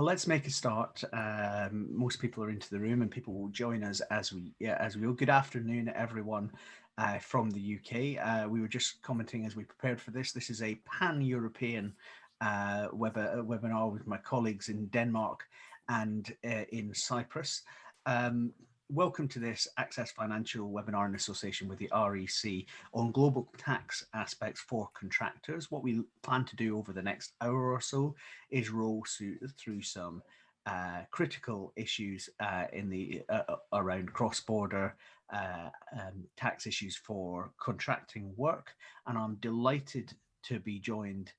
Well, let's make a start. Most people are into the room, and people will join us as we go. Good afternoon, everyone from the UK. We were just commenting as we prepared for this. This is a pan-European webinar with my colleagues in Denmark and in Cyprus. Welcome to this Access Financial webinar in association with the REC on global tax aspects for contractors. What we plan to do over the next hour or so is roll through some critical issues around cross-border tax issues for contracting work, and I'm delighted to be joined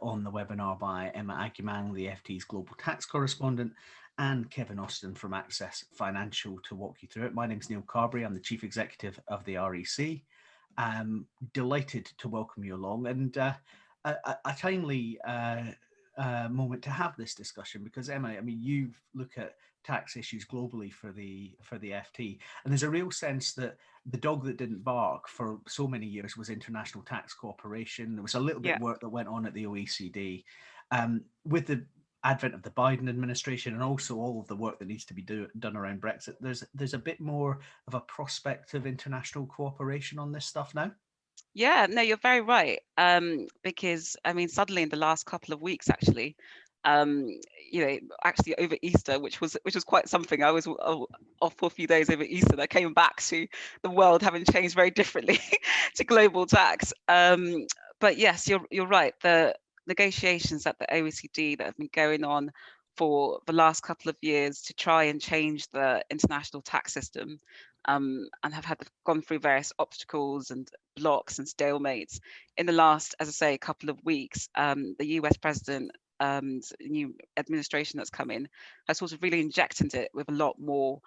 on the webinar by Emma Agyemang, the FT's Global Tax Correspondent, and Kevin Austin from Access Financial to walk you through it. My name is Neil Carberry. I'm the Chief Executive of the REC. I'm delighted to welcome you along, and a timely moment to have this discussion because, Emma, I mean, you look at tax issues globally for the FT, and there's a real sense that the dog that didn't bark for so many years was international tax cooperation. There was a little bit of work that went on at the OECD. With the advent of the Biden administration and also all of the work that needs to be done around Brexit, there's a bit more of a prospect of international cooperation on this stuff now. Yeah, no, you're very right. Because I mean, suddenly in the last couple of weeks, actually, actually over Easter, which was quite something. I was off for a few days over Easter. I came back to the world having changed very differently to global tax. But yes, you're right. The negotiations at the OECD that have been going on for the last couple of years to try and change the international tax system, and have gone through various obstacles and blocks and stalemates in the last, as I say, couple of weeks. The US president, new administration that's come in, has sort of really injected it with a lot more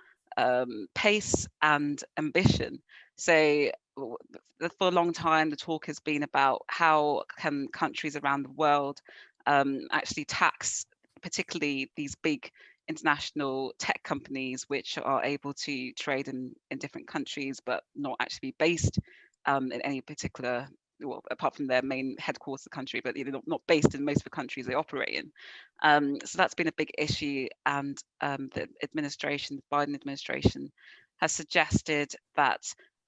pace and ambition. So for a long time, the talk has been about how can countries around the world actually tax, particularly these big international tech companies which are able to trade in different countries but not actually be based in any particular, well, apart from their main headquarters country, but not based in most of the countries they operate in. So that's been a big issue, and the Biden administration has suggested that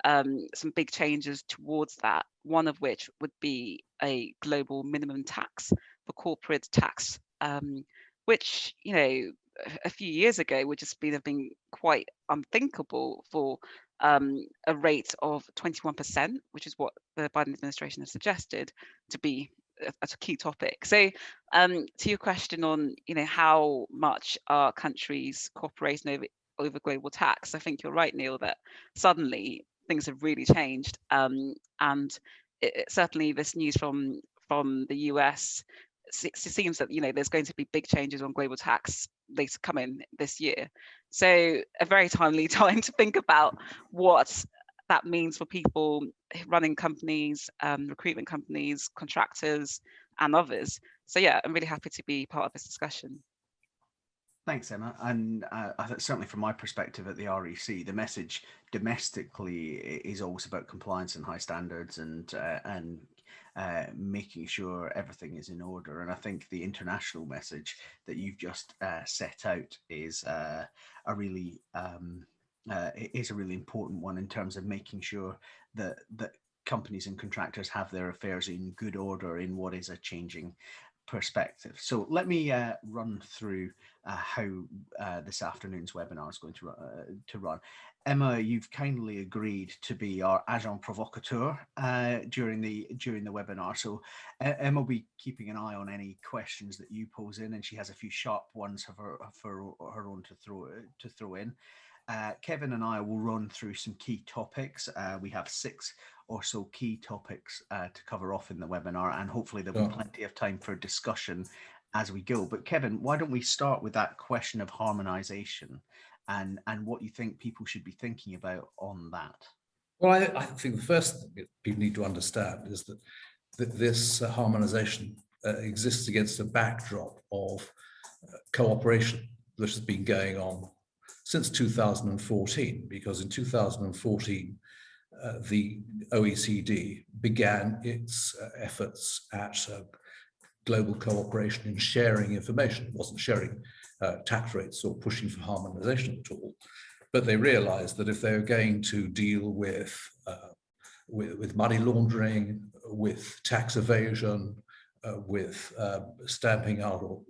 some big changes towards that, one of which would be a global minimum tax for corporate tax, which, a few years ago would just have been quite unthinkable for a rate of 21%, which is what the Biden administration has suggested to be a key topic. So to your question on, how much are countries cooperating over global tax, I think you're right, Neil, that suddenly things have really changed. And certainly this news from the US, it seems that there's going to be big changes on global tax later coming this year. So a very timely time to think about what that means for people running companies, recruitment companies, contractors, and others. So yeah, I'm really happy to be part of this discussion. Thanks, Emma. And certainly from my perspective at the REC, the message domestically is always about compliance and high standards and making sure everything is in order. And I think the international message that you've just set out is a really important one in terms of making sure that companies and contractors have their affairs in good order in what is a changing perspective. So let me run through how this afternoon's webinar is going to run. Emma, you've kindly agreed to be our agent provocateur during the webinar. So Emma will be keeping an eye on any questions that you pose in, and she has a few sharp ones of her own to throw in. Kevin and I will run through some key topics. We have 6 or so key topics to cover off in the webinar, and hopefully there'll be plenty of time for discussion as we go. But Kevin, why don't we start with that question of harmonisation and what you think people should be thinking about on that? Well, I think the first thing that people need to understand is that this harmonisation exists against a backdrop of cooperation that has been going on since 2014, because in 2014, the OECD began its efforts at global cooperation in sharing information. It wasn't sharing tax rates or pushing for harmonization at all, but they realized that if they were going to deal with money laundering, with tax evasion, with stamping out or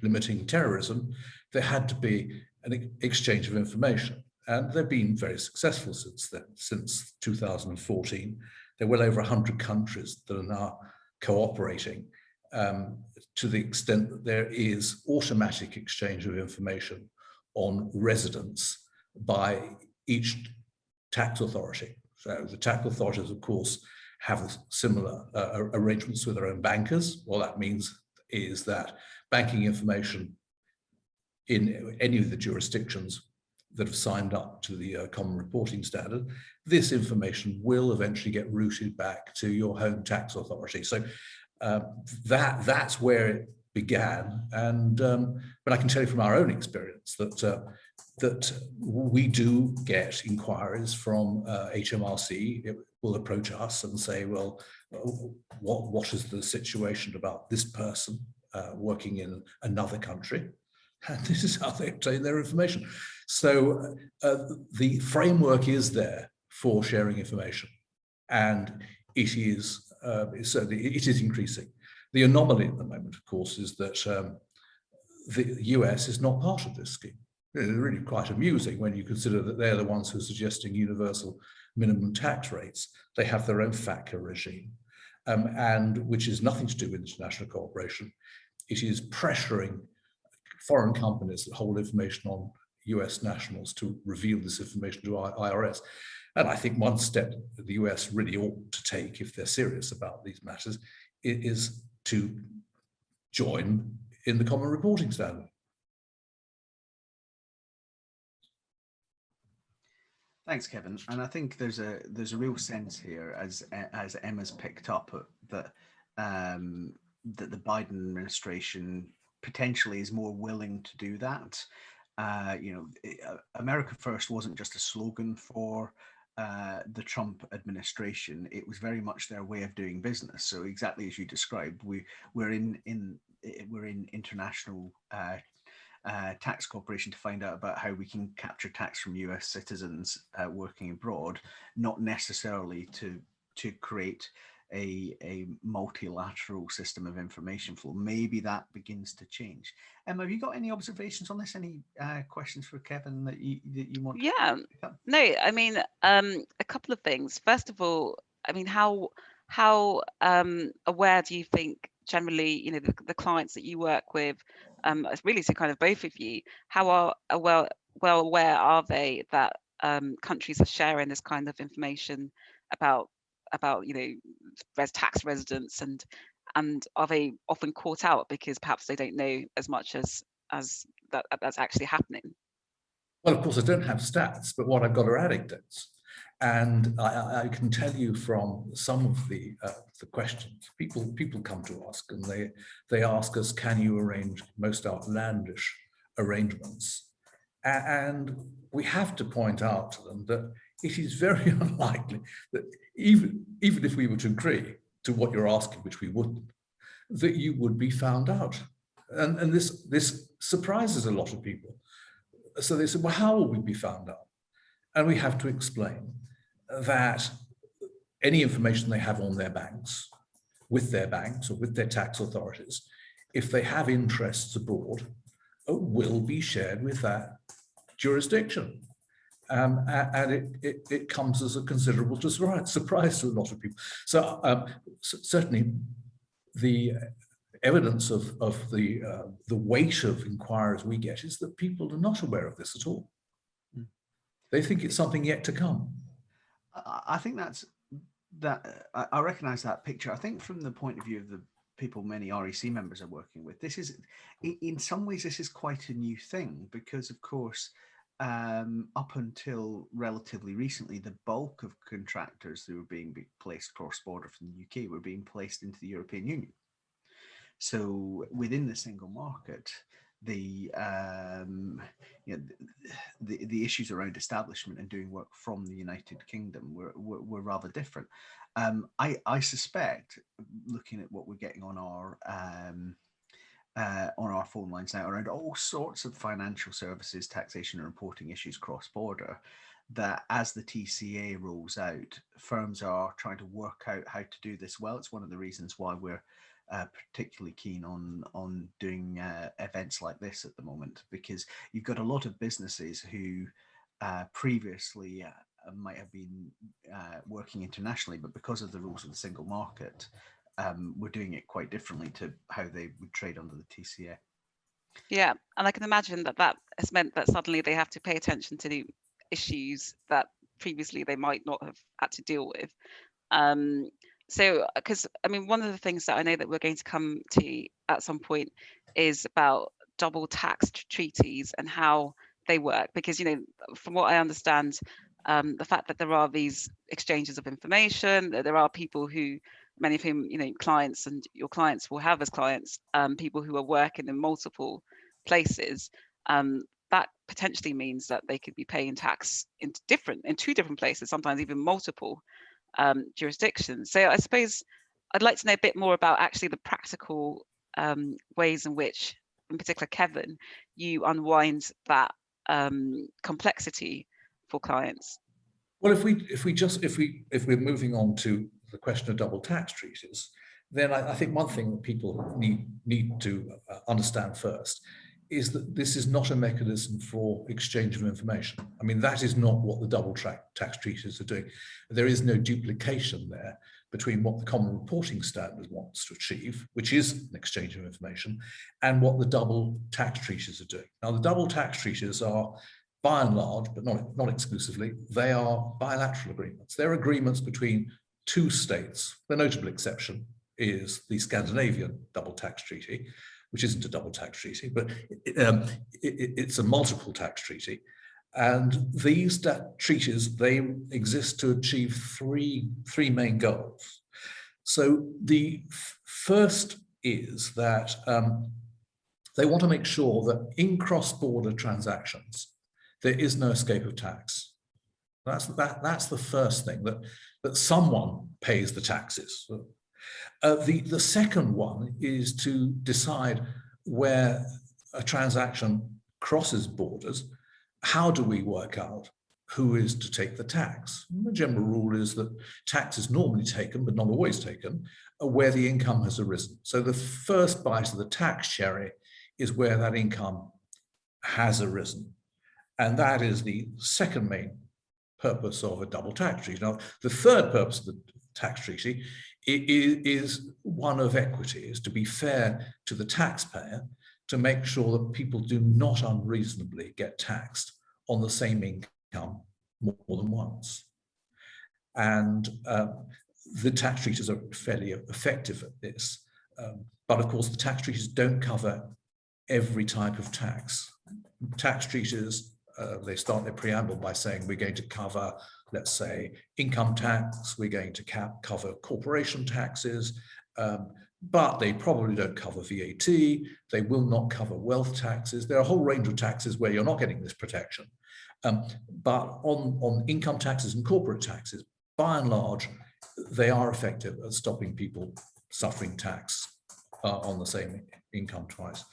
limiting terrorism, there had to be an exchange of information. And they've been very successful since then. Since 2014, there are well over 100 countries that are now cooperating to the extent that there is automatic exchange of information on residence by each tax authority. So the tax authorities, of course, have similar arrangements with their own bankers. What that means is that banking information in any of the jurisdictions that have signed up to the Common Reporting Standard, this information will eventually get routed back to your home tax authority. So that's where it began. And but I can tell you from our own experience that we do get inquiries from HMRC. It will approach us and say, well, what is the situation about this person working in another country? And this is how they obtain their information. So the framework is there for sharing information, and it is certainly it is increasing. The anomaly at the moment, of course, is that the US is not part of this scheme. It's really quite amusing when you consider that they're the ones who are suggesting universal minimum tax rates. They have their own FATCA regime, and which is nothing to do with international cooperation. It is pressuring foreign companies that hold information on US nationals to reveal this information to IRS. And I think one step that the US really ought to take, if they're serious about these matters, is to join in the Common Reporting Standard. Thanks, Kevin. And I think there's a real sense here, as Emma's picked up, that that the Biden administration potentially is more willing to do that. America First wasn't just a slogan for the Trump administration. It was very much their way of doing business. So exactly as you described, we're in international tax cooperation to find out about how we can capture tax from US citizens working abroad, not necessarily to create a multilateral system of information flow. Maybe that begins to change. Emma, have you got any observations on this? Any questions for Kevin that you want? Yeah, no, I mean, a couple of things. First of all, I mean, how aware do you think generally, the clients that you work with, really to kind of both of you, how well aware are they that countries are sharing this kind of information about tax residents, and are they often caught out because perhaps they don't know as much as that's actually happening? Well, of course, I don't have stats, but what I've got are anecdotes. And I can tell you from some of the questions, people come to us and they ask us, can you arrange most outlandish arrangements? And we have to point out to them that it is very unlikely that even if we were to agree to what you're asking, which we wouldn't, that you would be found out. And this surprises a lot of people. So they said, well, how will we be found out? And we have to explain that any information they have on their banks, with their banks or with their tax authorities, if they have interests abroad, will be shared with that jurisdiction. And it comes as a considerable surprise to a lot of people. So certainly the evidence of the weight of inquiries we get is that people are not aware of this at all. They think it's something yet to come. I think I recognize that picture. I think from the point of view of the people many REC members are working with, this is, in some ways, this is quite a new thing, because of course, up until relatively recently, the bulk of contractors who were being placed cross-border from the UK were being placed into the European Union. So within the single market, the the issues around establishment and doing work from the United Kingdom were rather different. I suspect, looking at what we're getting on our phone lines now around all sorts of financial services, taxation and reporting issues cross-border, that as the TCA rolls out, firms are trying to work out how to do this well. It's one of the reasons why we're particularly keen on doing events like this at the moment, because you've got a lot of businesses who previously might have been working internationally, but because of the rules of the single market, we're doing it quite differently to how they would trade under the TCA. Yeah, and I can imagine that that has meant that suddenly they have to pay attention to the issues that previously they might not have had to deal with. So, because I mean, one of the things that I know that we're going to come to at some point is about double tax treaties and how they work. Because, you know, from what I understand, the fact that there are these exchanges of information, that there are people who, many of whom, you know, clients and your clients will have as clients, people who are working in multiple places, that potentially means that they could be paying tax in two different places, sometimes even multiple jurisdictions. So I suppose I'd like to know a bit more about actually the practical ways in which, in particular, Kevin, you unwind that complexity for clients. Well, if we're moving on to the question of double tax treaties, then I think one thing that people need to understand first is that this is not a mechanism for exchange of information. I mean, that is not what the double tax treaties are doing. There is no duplication there between what the Common Reporting Standard wants to achieve, which is an exchange of information, and what the double tax treaties are doing. Now, the double tax treaties are, by and large, but not exclusively, they are bilateral agreements. They're agreements between two states. The notable exception is the Scandinavian double tax treaty, which isn't a double tax treaty, but it's a multiple tax treaty. And these treaties, they exist to achieve three main goals. So the first is that they want to make sure that in cross-border transactions, there is no escape of tax. That's the first thing, that someone pays the taxes. The second one is to decide where a transaction crosses borders, how do we work out who is to take the tax? And the general rule is that tax is normally taken, but not always taken, where the income has arisen. So the first bite of the tax cherry is where that income has arisen. And that is the second main purpose of a double tax treaty. Now, the third purpose of the tax treaty is one of equity, is to be fair to the taxpayer, to make sure that people do not unreasonably get taxed on the same income more than once. And the tax treaties are fairly effective at this. But of course, the tax treaties don't cover every type of tax. Tax treaties, they start their preamble by saying we're going to cover, let's say, income tax, we're going to cover corporation taxes, but they probably don't cover VAT, they will not cover wealth taxes. There are a whole range of taxes where you're not getting this protection. But on income taxes and corporate taxes, by and large, they are effective at stopping people suffering tax on the same income twice.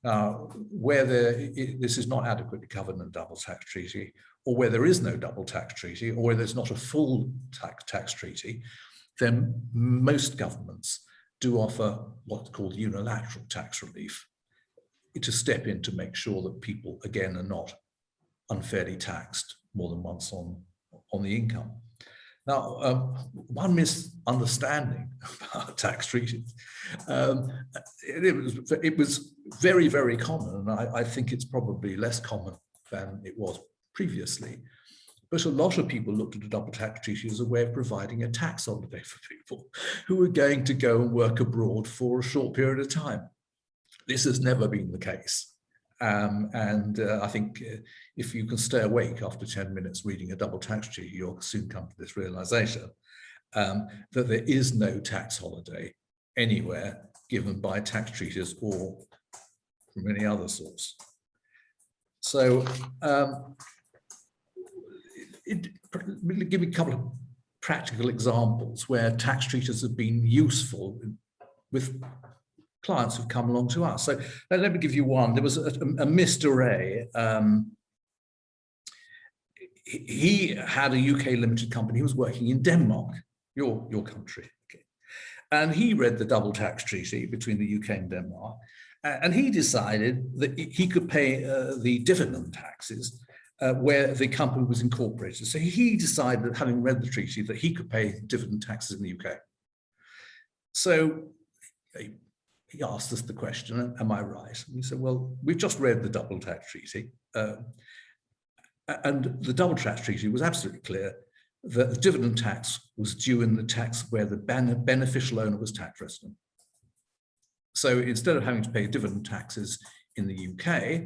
Where this is not adequately covered in a double tax treaty, or where there is no double tax treaty, or where there's not a full tax treaty, then most governments do offer what's called unilateral tax relief, to step in to make sure that people, again, are not unfairly taxed more than once on the income. Now, one misunderstanding about tax treaties, it was very, very common, and I think it's probably less common than it was previously, but a lot of people looked at a double tax treaty as a way of providing a tax holiday for people who were going to go and work abroad for a short period of time. This has never been the case. I think if you can stay awake after 10 minutes reading a double tax treaty, you'll soon come to this realization that there is no tax holiday anywhere given by tax treaties or from any other source. So really give me a couple of practical examples where tax treaties have been useful with clients who've come along to us. So let me give you one. There was a Mr. A. He had a UK limited company. He was working in Denmark, your country. Okay. And he read the double tax treaty between the UK and Denmark. And he decided that he could pay the dividend taxes where the company was incorporated. So he decided, having read the treaty, that he could pay dividend taxes in the UK. So he asked us the question, am I right? And we said, well, we've just read the double tax treaty. And the double tax treaty was absolutely clear that the dividend tax was due in the tax where the beneficial owner was tax resident. So instead of having to pay dividend taxes in the UK,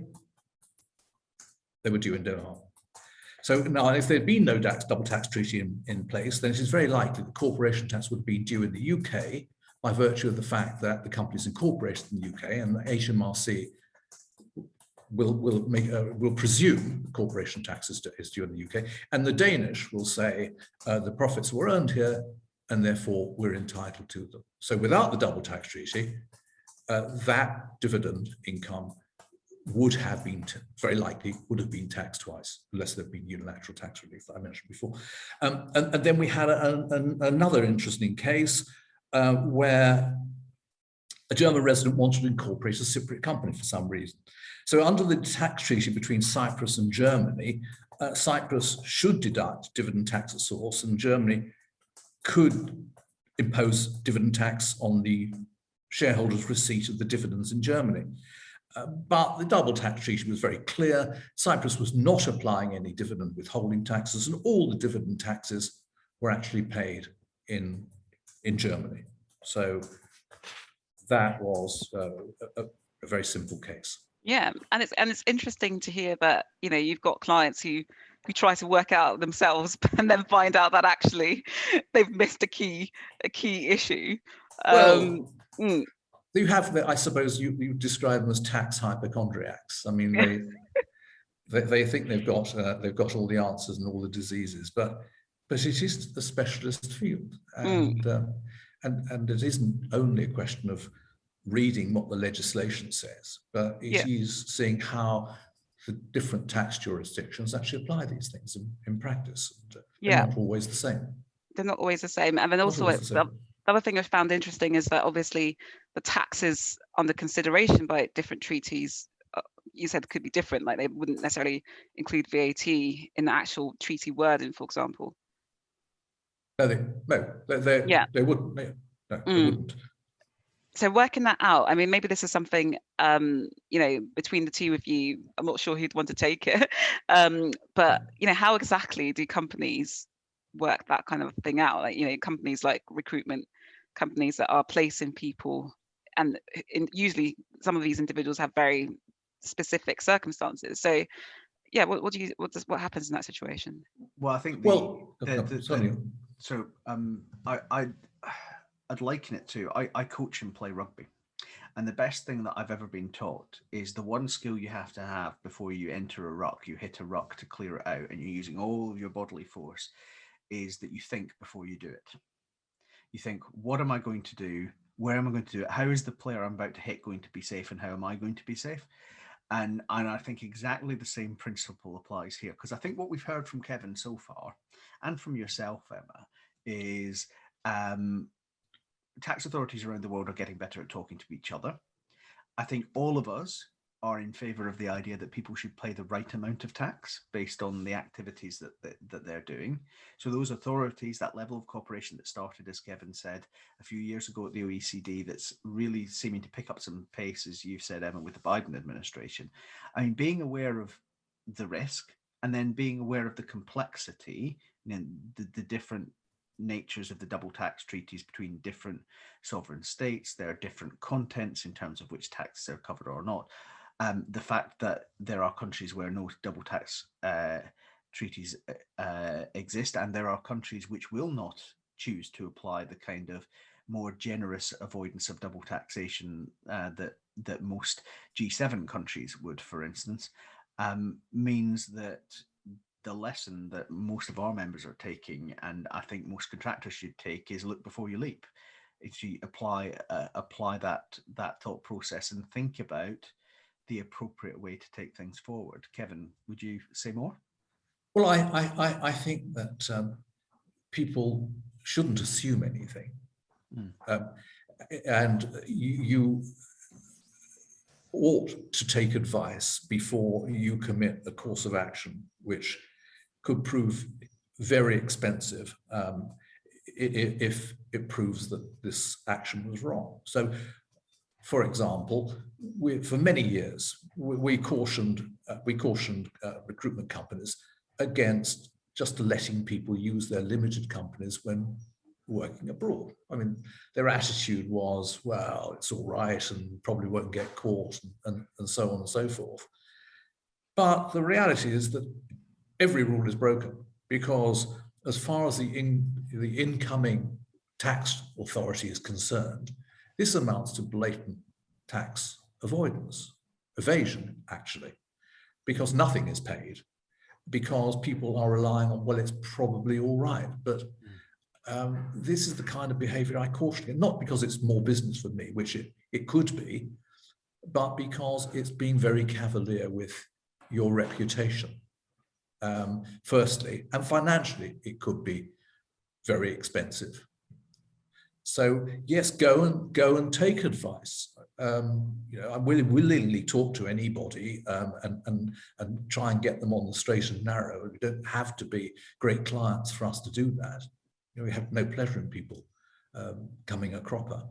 they were due in Denmark. So now, if there'd been no double tax treaty in place, then it is very likely the corporation tax would be due in the UK by virtue of the fact that the company is incorporated in the UK, and the HMRC will presume the corporation tax is due in the UK, and the Danish will say the profits were earned here, and therefore we're entitled to them. So without the double tax treaty, that dividend income would have been, very likely, would have been taxed twice, unless there'd been unilateral tax relief that I mentioned before. And then we had another interesting case where a German resident wanted to incorporate a Cypriot company for some reason. So under the tax treaty between Cyprus and Germany, Cyprus should deduct dividend tax at source, and Germany could impose dividend tax on the shareholders' receipt of the dividends in Germany. But the double tax treaty was very clear. Cyprus was not applying any dividend withholding taxes, and all the dividend taxes were actually paid in Germany. So that was a very simple case. Yeah, and it's interesting to hear that, you know, you've got clients who try to work out themselves and then find out that actually they've missed a key issue. You have, I suppose, you describe them as tax hypochondriacs. I mean, they think they've got all the answers and all the diseases, but it is a specialist field, and it isn't only a question of reading what the legislation says, but it is seeing how the different tax jurisdictions actually apply these things in practice. They're not always the same. They're not always the same. And then also the other thing I found interesting is that obviously the taxes under consideration by different treaties, you said could be different, like they wouldn't necessarily include VAT in the actual treaty wording, for example. No, they wouldn't. No, they wouldn't. So working that out, I mean, maybe this is something, you know, between the two of you, I'm not sure who'd want to take it, but, you know, how exactly do companies work that kind of thing out? Like, you know, companies like recruitment companies that are placing people, and usually some of these individuals have very specific circumstances. So, yeah, what happens in that situation? Well, I think I'd liken it to, I coach and play rugby. And the best thing that I've ever been taught is the one skill you have to have before you enter a ruck, you hit a ruck to clear it out, and you're using all of your bodily force, is that you think before you do it. You think, what am I going to do? Where am I going to do it? How is the player I'm about to hit going to be safe, and how am I going to be safe? And I think exactly the same principle applies here, because I think what we've heard from Kevin so far, and from yourself, Emma, is tax authorities around the world are getting better at talking to each other. I think all of us are in favor of the idea that people should pay the right amount of tax based on the activities that they're doing. So those authorities, that level of cooperation that started, as Kevin said, a few years ago at the OECD, that's really seeming to pick up some pace, as you've said, Emma, with the Biden administration. I mean, being aware of the risk and then being aware of the complexity, and the different natures of the double tax treaties between different sovereign states. There are different contents in terms of which taxes are covered or not. The fact that there are countries where no double tax treaties exist, and there are countries which will not choose to apply the kind of more generous avoidance of double taxation that most G7 countries would, for instance, means that the lesson that most of our members are taking, and I think most contractors should take, is look before you leap. If you apply that thought process and think about the appropriate way to take things forward. Kevin, would you say more? Well, I think that people shouldn't assume anything. And you ought to take advice before you commit a course of action which could prove very expensive if it proves that this action was wrong. So, for example, for many years we cautioned recruitment companies against just letting people use their limited companies when working abroad. I mean, their attitude was, well, it's all right and probably won't get caught, and so on and so forth. But the reality is that every rule is broken, because as far as the incoming tax authority is concerned, this amounts to blatant tax evasion, actually, because nothing is paid, because people are relying on, well, it's probably all right. But this is the kind of behavior I caution against, not because it's more business for me, which it could be, but because it's being very cavalier with your reputation. Firstly, and financially, it could be very expensive. So yes, go and take advice. I willingly talk to anybody and try and get them on the straight and narrow. We don't have to be great clients for us to do that. We have no pleasure in people coming a cropper.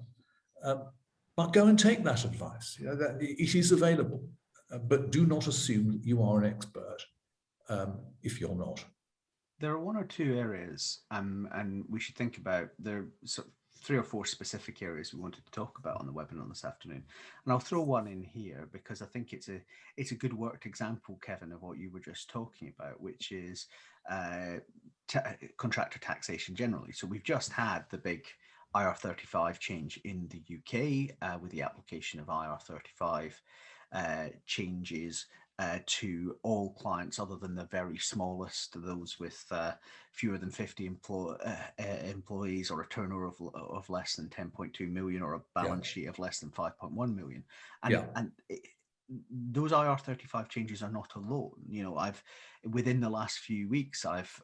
But go and take that advice. That it is available, but do not assume that you are an expert if you're not. There are one or two areas, and we should think about, there are sort of 3 or 4 specific areas we wanted to talk about on the webinar this afternoon. And I'll throw one in here because I think it's a good worked example, Kevin, of what you were just talking about, which is contractor taxation generally. So we've just had the big IR35 change in the UK with the application of IR35 changes to all clients other than the very smallest, those with fewer than 50 employees, or a turnover of less than 10.2 million, or a balance sheet of less than 5.1 million. And those IR35 changes are not alone. Within the last few weeks, I've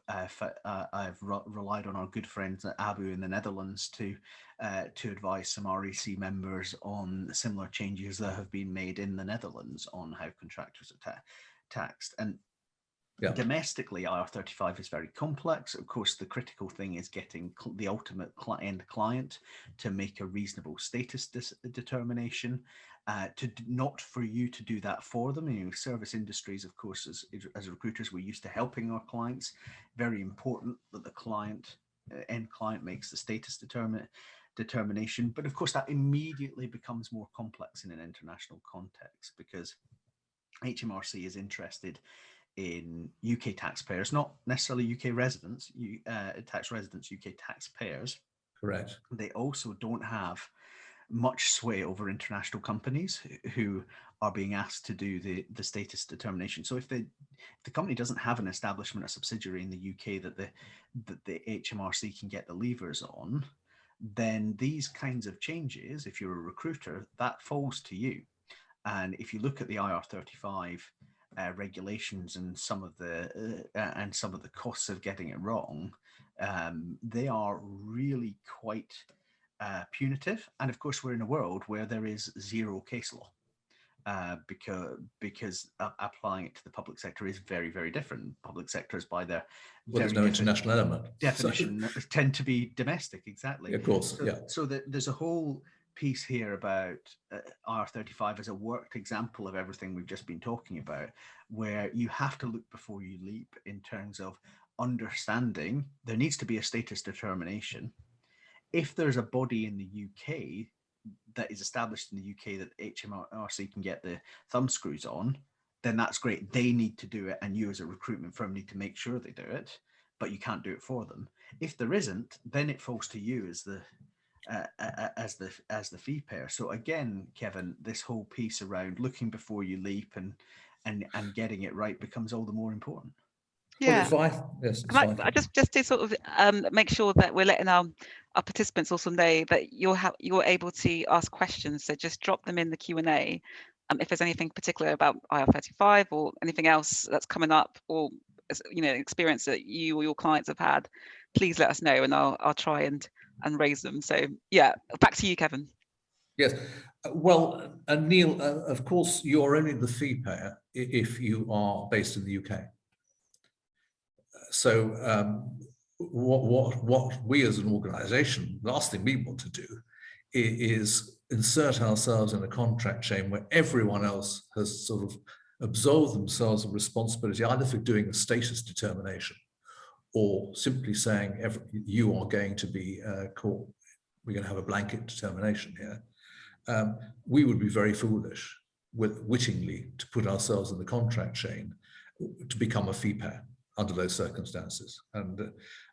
relied on our good friends at Abu in the Netherlands to advise some REC members on similar changes that have been made in the Netherlands on how contractors are taxed. And domestically, IR35 is very complex. Of course, the critical thing is getting the ultimate end client to make a reasonable status determination. Not for you to do that for them. Service industries, of course, as recruiters, we're used to helping our clients. Very important that the end client makes the status determination. But of course, that immediately becomes more complex in an international context, because HMRC is interested in UK taxpayers, not necessarily UK residents, tax residents, UK taxpayers. Correct. They also don't have much sway over international companies who are being asked to do the status determination. So if the company doesn't have an establishment or subsidiary in the UK that the HMRC can get the levers on, then these kinds of changes, if you're a recruiter, that falls to you. And if you look at the IR35 regulations and some of the costs of getting it wrong, they are really quite punitive. And of course, we're in a world where there is zero case law, because applying it to the public sector is very, very different. Public sectors, by their there's no international element definition, tend to be domestic. Exactly. Of course. So there's a whole piece here about IR35 as a worked example of everything we've just been talking about, where you have to look before you leap in terms of understanding there needs to be a status determination. If there's a body in the UK that is established in the UK that HMRC can get the thumb screws on, then that's great. They need to do it, and you as a recruitment firm need to make sure they do it, but you can't do it for them. If there isn't, then it falls to you as the as the fee payer. So again, Kevin, this whole piece around looking before you leap and getting it right becomes all the more important. Yeah. Well, yes, it's fine. I just to sort of make sure that we're letting our participants also know that you're able to ask questions. So just drop them in the Q&A. If there's anything particular about IR35 or anything else that's coming up, or experience that you or your clients have had, please let us know, and I'll try and raise them. So yeah, back to you, Kevin. Yes, well, Neil, of course, you're only the fee payer if you are based in the UK. So what we as an organisation, the last thing we want to do is insert ourselves in a contract chain where everyone else has sort of absolved themselves of responsibility, either for doing a status determination or simply saying you are going to be caught, we're going to have a blanket determination here. We would be very foolish wittingly to put ourselves in the contract chain to become a fee payer under those circumstances. And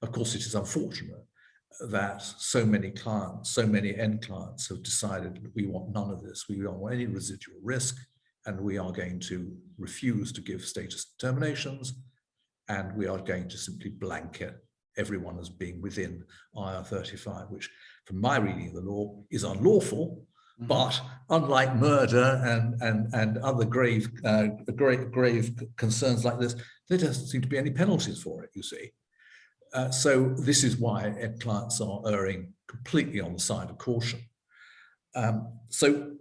of course, it is unfortunate that so many clients, so many end clients have decided that we want none of this. We don't want any residual risk, and we are going to refuse to give status determinations, and we are going to simply blanket everyone as being within IR35, which from my reading of the law is unlawful. But unlike murder and other grave concerns like this, there doesn't seem to be any penalties for it, you see. So this is why clients are erring completely on the side of caution. So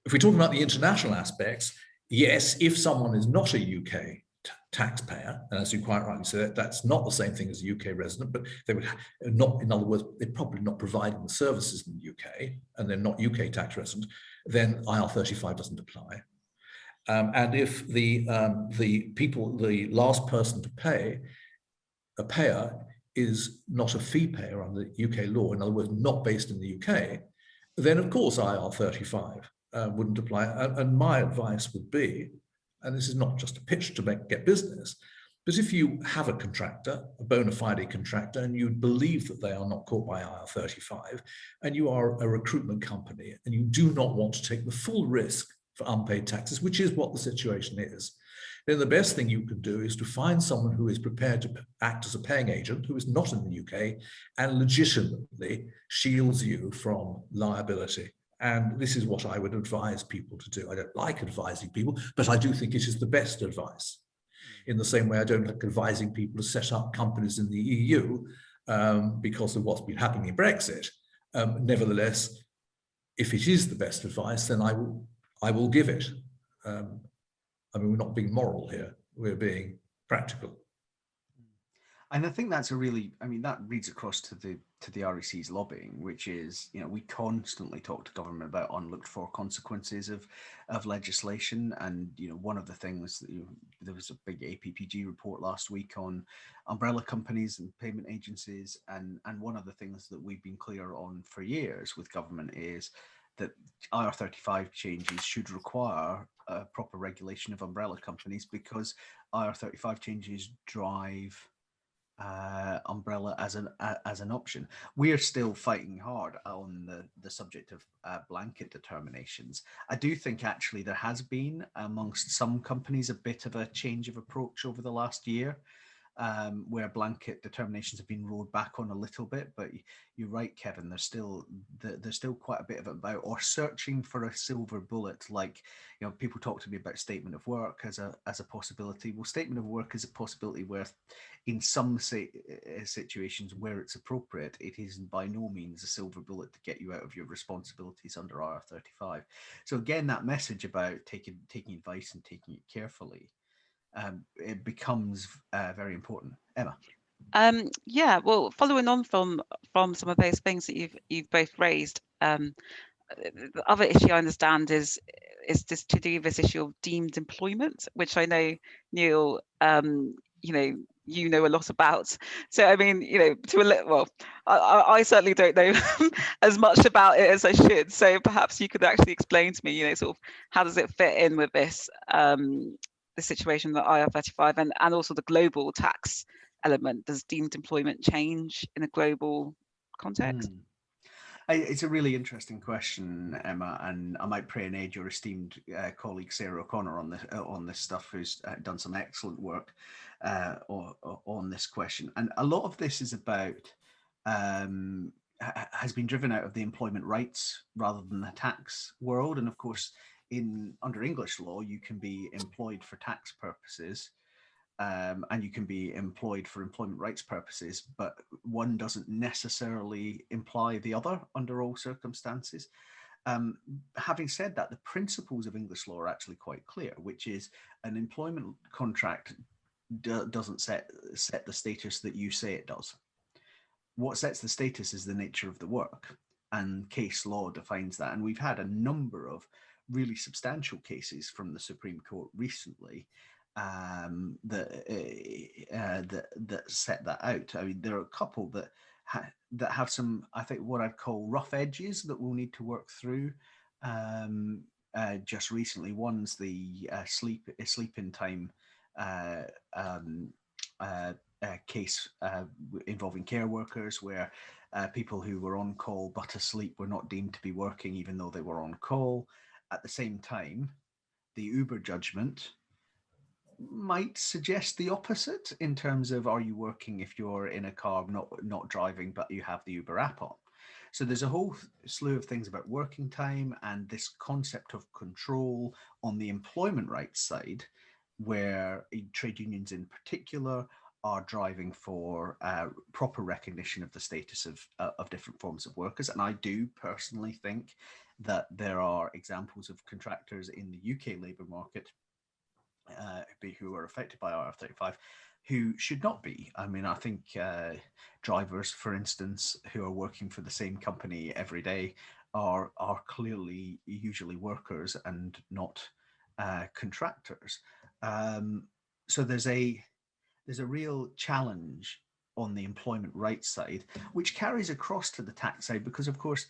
if we talk about the international aspects, yes, if someone is not a UK taxpayer, and as you quite rightly said, that's not the same thing as a UK resident, but they would not, in other words, they're probably not providing the services in the UK, and they're not UK tax residents, then IR35 doesn't apply. And if the last person to pay, a payer, is not a fee payer under UK law, in other words, not based in the UK, then of course IR35 wouldn't apply. And my advice would be, and this is not just a pitch to get business, but if you have a contractor, a bona fide contractor, and you believe that they are not caught by IR35, and you are a recruitment company, and you do not want to take the full risk for unpaid taxes, which is what the situation is, then the best thing you can do is to find someone who is prepared to act as a paying agent, who is not in the UK, and legitimately shields you from liability. And this is what I would advise people to do. I don't like advising people, but I do think it is the best advice. In the same way I don't like advising people to set up companies in the EU because of what's been happening in Brexit. Nevertheless, if it is the best advice, then I will give it. I mean, we're not being moral here, we're being practical. And I think that's that reads across to the REC's lobbying, which is, we constantly talk to government about unlooked for consequences of legislation. And, one of the things that there was a big APPG report last week on umbrella companies and payment agencies. And one of the things that we've been clear on for years with government is that IR35 changes should require a proper regulation of umbrella companies, because IR35 changes drive umbrella as an option. We are still fighting hard on the subject of blanket determinations. I do think actually there has been amongst some companies a bit of a change of approach over the last year, where blanket determinations have been rolled back on a little bit. But you're right, Kevin, there's still quite a bit of it about, or searching for a silver bullet. Like, people talk to me about statement of work as a possibility. Well, statement of work is a possibility where in some situations where it's appropriate, it is by no means a silver bullet to get you out of your responsibilities under IR35. So again, that message about taking advice and taking it carefully, it becomes very important. Emma. Yeah, well, following on from some of those things that you've both raised, the other issue I understand is just to do with this issue of deemed employment, which I know, Neil, you know a lot about. So I mean, I certainly don't know as much about it as I should. So perhaps you could actually explain to me, sort of how does it fit in with this the situation that IR35 and also the global tax element. Does deemed employment change in a global context? It's a really interesting question, Emma, and I might pray and aid your esteemed colleague Sarah O'Connor on this stuff, who's done some excellent work on this question. And a lot of this is about has been driven out of the employment rights rather than the tax world. And of course, under English law, you can be employed for tax purposes. And you can be employed for employment rights purposes, but one doesn't necessarily imply the other under all circumstances. Having said that, the principles of English law are actually quite clear, which is an employment contract doesn't set the status that you say it does. What sets the status is the nature of the work, and case law defines that. And we've had a number of really substantial cases from the Supreme Court recently that set that out. I mean, there are a couple that have some, I think, what I'd call rough edges that we'll need to work through. Just recently, one's the sleep-in time case involving care workers, where people who were on call but asleep were not deemed to be working even though they were on call. At the same time, the Uber judgment might suggest the opposite in terms of, are you working if you're in a car not driving but you have the Uber app on? So there's a whole slew of things about working time and this concept of control on the employment rights side, where trade unions in particular are driving for proper recognition of the status of different forms of workers. And I do personally think that there are examples of contractors in the UK labour market who are affected by IR35 who should not be. I mean, I think drivers, for instance, who are working for the same company every day are clearly usually workers and not contractors. So there's a real challenge on the employment rights side, which carries across to the tax side, because of course,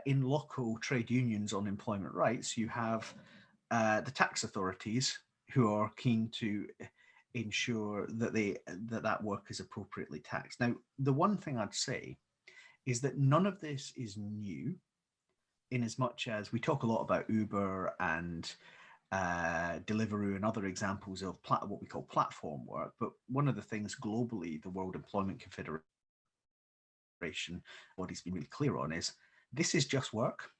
in local trade unions on employment rights, you have the tax authorities who are keen to ensure that that work is appropriately taxed. Now, the one thing I'd say is that none of this is new, in as much as we talk a lot about Uber and Deliveroo and other examples of what we call platform work. But one of the things globally, the World Employment Confederation, what he's been really clear on is this is just work.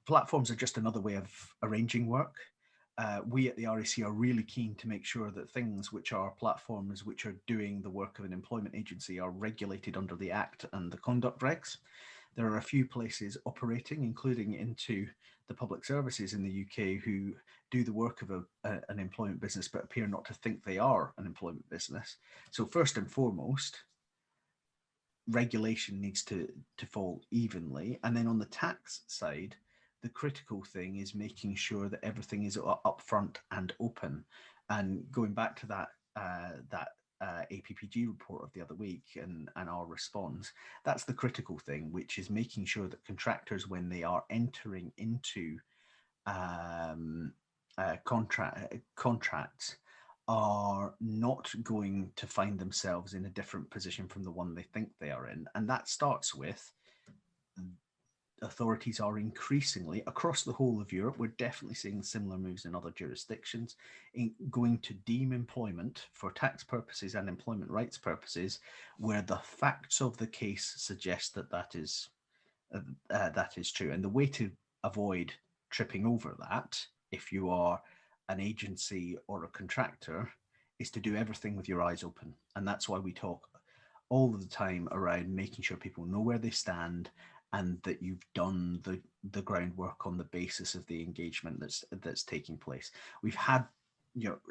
Platforms are just another way of arranging work. We at the RAC are really keen to make sure that things which are platforms which are doing the work of an employment agency are regulated under the Act and the conduct regs. There are a few places operating, including into the public services in the UK, who do the work of an employment business but appear not to think they are an employment business. So first and foremost, regulation needs to fall evenly. And then on the tax side, the critical thing is making sure that everything is upfront and open. And going back to that APPG report of the other week and our response, that's the critical thing, which is making sure that contractors, when they are entering into contracts, are not going to find themselves in a different position from the one they think they are in. And that starts with authorities are increasingly, across the whole of Europe, we're definitely seeing similar moves in other jurisdictions, going to deem employment for tax purposes and employment rights purposes where the facts of the case suggest that is true. And the way to avoid tripping over that, if you are an agency or a contractor, is to do everything with your eyes open. And that's why we talk all of the time around making sure people know where they stand and that you've done the groundwork on the basis of the engagement that's taking place. We've had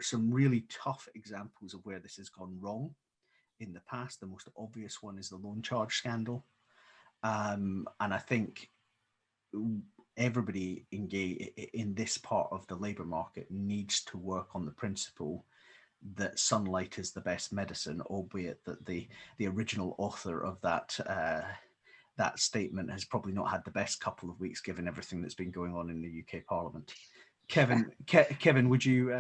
some really tough examples of where this has gone wrong in the past. The most obvious one is the loan charge scandal. And I think everybody engaged in this part of the labour market needs to work on the principle that sunlight is the best medicine, albeit that the original author of that statement has probably not had the best couple of weeks given everything that's been going on in the UK Parliament. Kevin, would you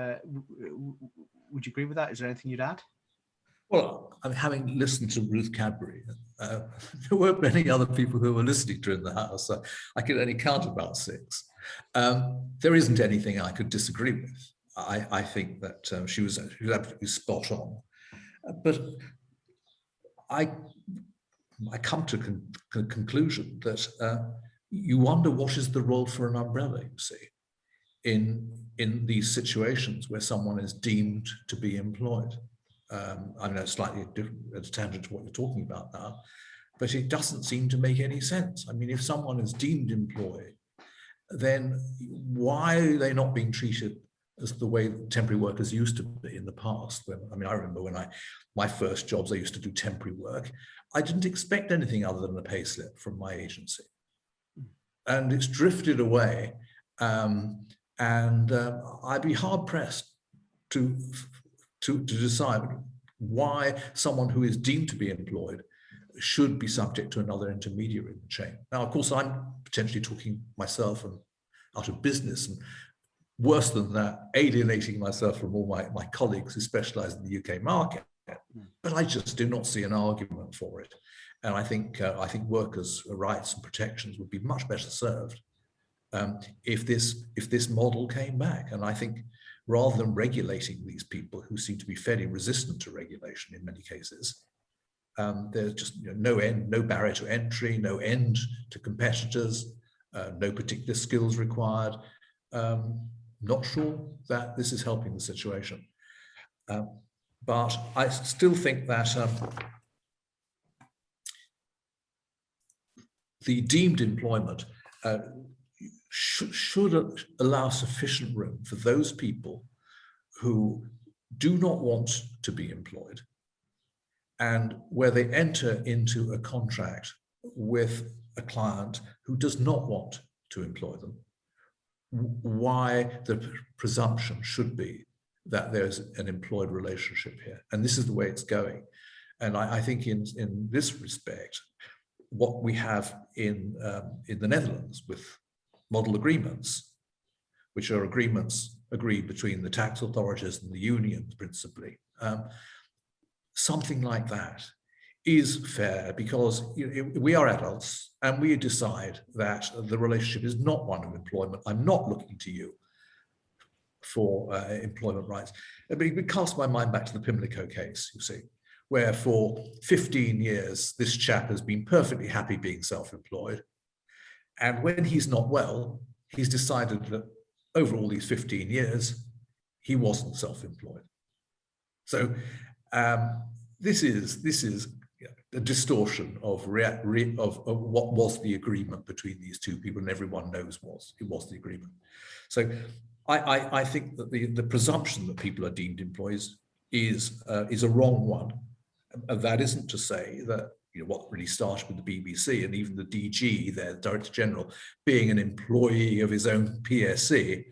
agree with that? Is there anything you'd add? Well, I mean, having listened to Ruth Cadbury there weren't many other people who were listening to in the house. So I could only count about 6. There isn't anything I could disagree with. I think that she was absolutely spot on. But I come to the conclusion that you wonder what is the role for an umbrella, you see, in these situations where someone is deemed to be employed. I know it's slightly a tangent to what you're talking about now, but it doesn't seem to make any sense. I mean, if someone is deemed employed, then why are they not being treated as the way temporary workers used to be in the past? I remember when my first jobs, I used to do temporary work. I didn't expect anything other than a pay slip from my agency. And it's drifted away. I'd be hard pressed to decide why someone who is deemed to be employed should be subject to another intermediary in the chain. Now, of course, I'm potentially talking myself and out of business, and worse than that, alienating myself from all my colleagues who specialize in the UK market. But I just do not see an argument for it. And I think workers' rights and protections would be much better served if this model came back. And I think rather than regulating these people who seem to be fairly resistant to regulation in many cases, there's just no barrier to entry, no end to competitors, no particular skills required. Not sure that this is helping the situation. But I still think that the deemed employment should allow sufficient room for those people who do not want to be employed, and where they enter into a contract with a client who does not want to employ them, why the presumption should be that there's an employed relationship here. And this is the way it's going. And I think in this respect, what we have in the Netherlands with model agreements, which are agreements agreed between the tax authorities and the unions principally, something like that is fair, because we are adults and we decide that the relationship is not one of employment. I'm not looking to you for employment rights. It casts my mind back to the Pimlico case, you see, where for 15 years, this chap has been perfectly happy being self-employed. And when he's not well, he's decided that over all these 15 years, he wasn't self-employed. So this is a distortion of what was the agreement between these two people, and everyone knows it was the agreement. So I think that the presumption that people are deemed employees is a wrong one. That isn't to say that what really started with the BBC and even the DG, their Director General, being an employee of his own PSC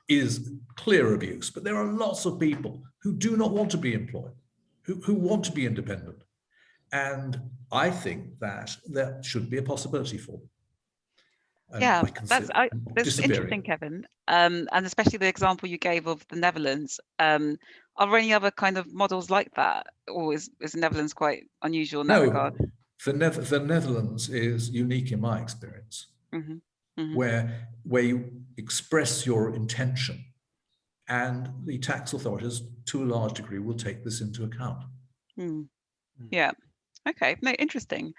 is clear abuse. But there are lots of people who do not want to be employed, who want to be independent. And I think that should be a possibility for them. Yeah, that's interesting, Kevin. And especially the example you gave of the Netherlands. Are there any other kind of models like that, or is the Netherlands quite unusual in that regard? The Netherlands is unique in my experience, where you express your intention, and the tax authorities, to a large degree, will take this into account. Yeah. Okay, no, interesting.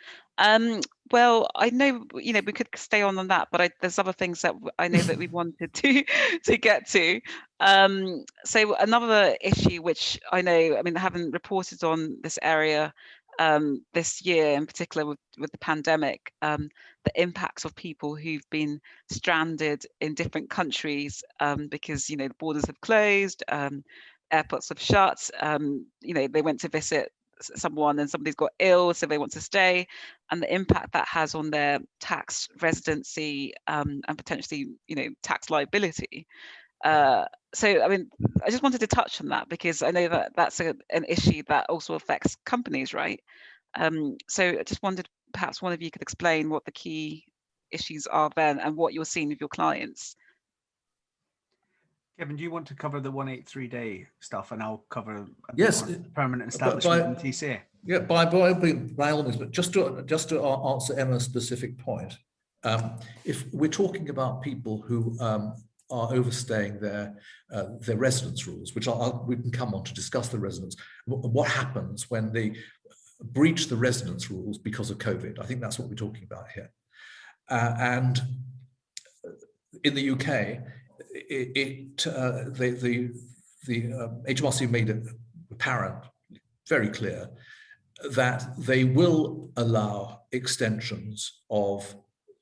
Well, I know we could stay on that, but there's other things that I know that we wanted to get to. So another issue, which I know, I haven't reported on this area this year in particular with the pandemic, the impacts of people who've been stranded in different countries because the borders have closed, airports have shut. They went to visit someone and somebody's got ill, so they want to stay, and the impact that has on their tax residency and potentially tax liability. So I just wanted to touch on that, because I know that that's an issue that also affects companies, right? So I just wondered, perhaps one of you could explain what the key issues are then and what you're seeing with your clients. Kevin, do you want to cover the 183-day stuff, and I'll cover a Yes, bit on permanent establishment and TCA? Yeah, by all means, but just to answer Emma's specific point, if we're talking about people who are overstaying their residence rules, which we can come on to discuss the residence, what happens when they breach the residence rules because of COVID? I think that's what we're talking about here. And in the UK, the HMRC made it apparent, very clear, that they will allow extensions of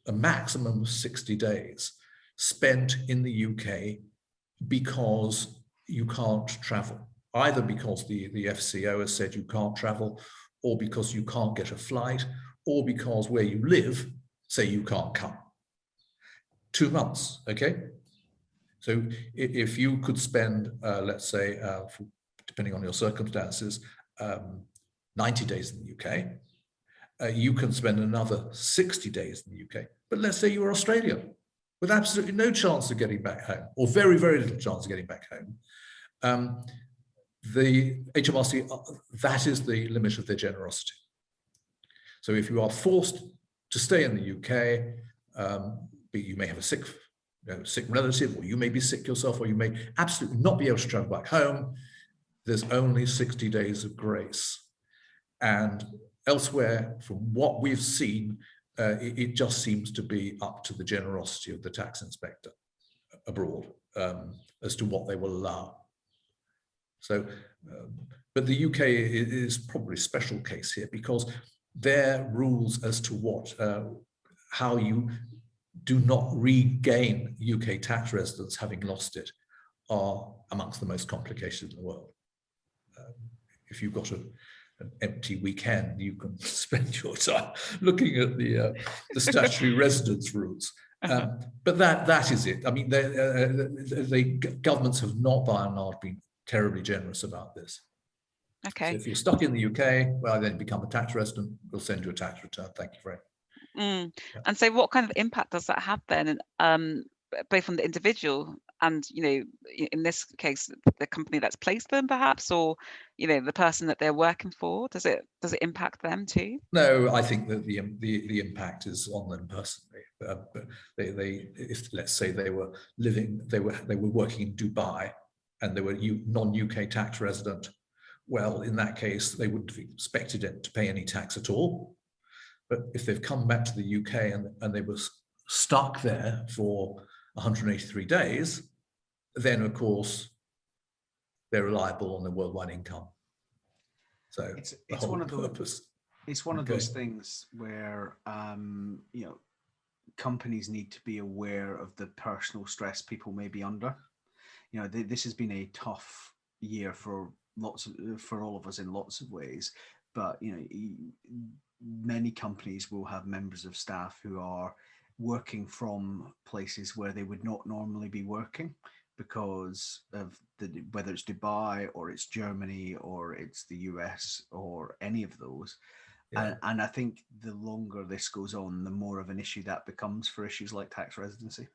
a maximum of 60 days spent in the UK because you can't travel, either because the FCO has said you can't travel, or because you can't get a flight, or because where you live, say you can't come. 2 months, okay? So if you could spend, let's say, depending on your circumstances, 90 days in the UK, you can spend another 60 days in the UK. But let's say you're Australian with absolutely no chance of getting back home, or very, very little chance of getting back home. The HMRC, that is the limit of their generosity. So if you are forced to stay in the UK, you may have a sick relative, or you may be sick yourself, or you may absolutely not be able to travel back home, there's only 60 days of grace. And elsewhere, from what we've seen, it just seems to be up to the generosity of the tax inspector abroad as to what they will allow. So, but the UK is probably a special case here, because their rules as to how you do not regain UK tax residence having lost it are amongst the most complicated in the world. If you've got an empty weekend, you can spend your time looking at the statutory residence rules. But that is it. I mean, the governments have not, by and large, been terribly generous about this. Okay. So if you're stuck in the UK, well, then become a tax resident. We'll send you a tax return. Thank you very much. Yeah. And so what kind of impact does that have then, both on the individual and, in this case, the company that's placed them perhaps, or, the person that they're working for? Does it impact them too? No, I think that the impact is on them personally. But if let's say they were working in Dubai and they were non-UK tax resident, well, in that case, they wouldn't have expected it to pay any tax at all. But if they've come back to the UK and they were stuck there for 183 days, then of course they're reliable on their worldwide income. So it's one of those. It's one of those things where companies need to be aware of the personal stress people may be under. This has been a tough year for all of us in lots of ways, but many companies will have members of staff who are working from places where they would not normally be working because of whether it's Dubai or it's Germany or it's the US or any of those. Yeah. And I think the longer this goes on, the more of an issue that becomes for issues like tax residency.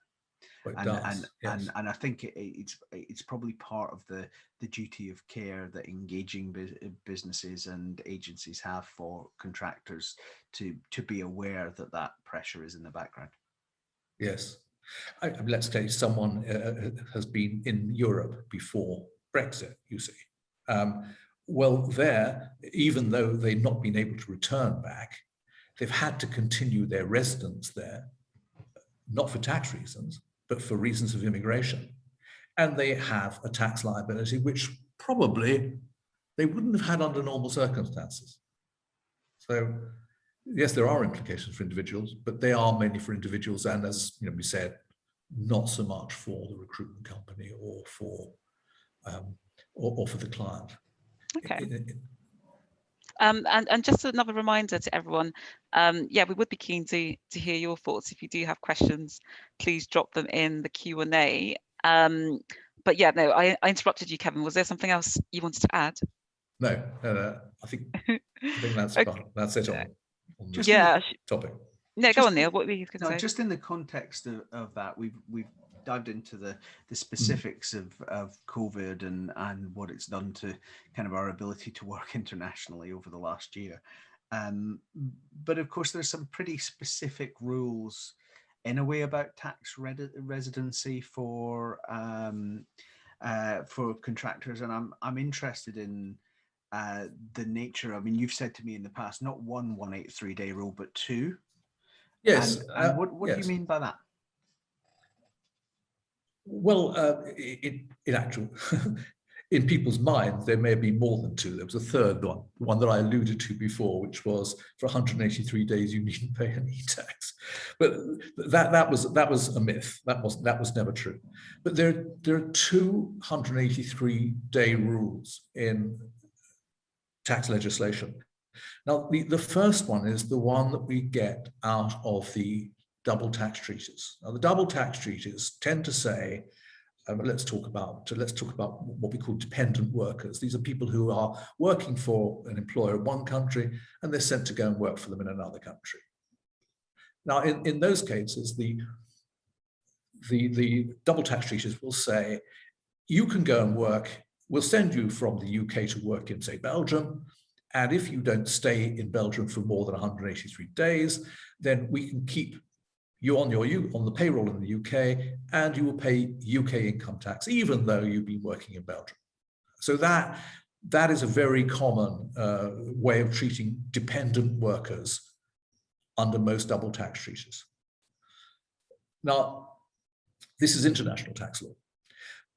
And I think it's probably part of the duty of care that engaging businesses and agencies have for contractors to be aware that pressure is in the background. Yes. Let's say someone has been in Europe before Brexit, you see. Well, there, even though they've not been able to return back, they've had to continue their residence there, not for tax reasons, but for reasons of immigration. And they have a tax liability, which probably they wouldn't have had under normal circumstances. So yes, there are implications for individuals, but they are mainly for individuals. And as we said, not so much for the recruitment company or for the client. Okay. And just another reminder to everyone, we would be keen to hear your thoughts. If you do have questions, please drop them in the Q&A. But yeah, no, I interrupted you, Kevin. Was there something else you wanted to add? No. I think that's okay. That's it on this topic. No, go on, Neil. What were you going to say? Just in the context of that, we've dived into the specifics of COVID and what it's done to kind of our ability to work internationally over the last year. But of course, there's some pretty specific rules in a way about tax residency for contractors, and I'm interested in the nature. I mean, you've said to me in the past, not one 183-day rule, but two. Yes. And what do you mean by that? Well, in actual, in people's minds, there may be more than two. There was a third one that I alluded to before, which was for 183 days you needn't pay any tax. But that was a myth. That was never true. But there are 283-day rules in tax legislation. Now, the first one is the one that we get out of the double tax treaties. Now, the double tax treaties tend to say, let's talk about what we call dependent workers. These are people who are working for an employer in one country and they're sent to go and work for them in another country. Now, in those cases, the double tax treaties will say, you can go and work, we'll send you from the UK to work in, say, Belgium, and if you don't stay in Belgium for more than 183 days, then we can keep you on the payroll in the UK, and you will pay UK income tax, even though you've been working in Belgium. So that is a very common way of treating dependent workers under most double tax treaties. Now, this is international tax law.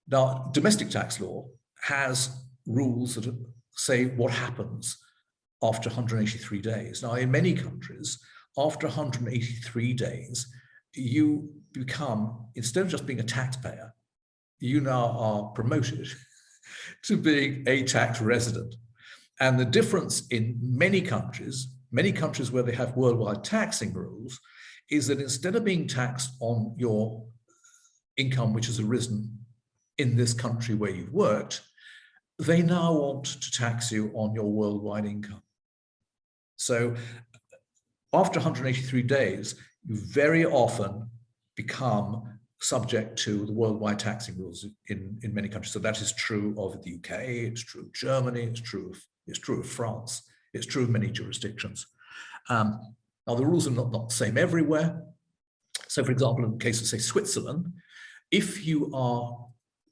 Now, domestic tax law has rules that say what happens after 183 days. Now, in many countries, after 183 days, you become, instead of just being a taxpayer, you now are promoted to being a tax resident. And the difference in many countries where they have worldwide taxing rules, is that instead of being taxed on your income which has arisen in this country where you've worked, they now want to tax you on your worldwide income. So after 183 days, you very often become subject to the worldwide taxing rules in many countries. So that is true of the UK, it's true of Germany, it's true of France, it's true of many jurisdictions. Now the rules are not the same everywhere. So for example, in the case of, say, Switzerland, if you are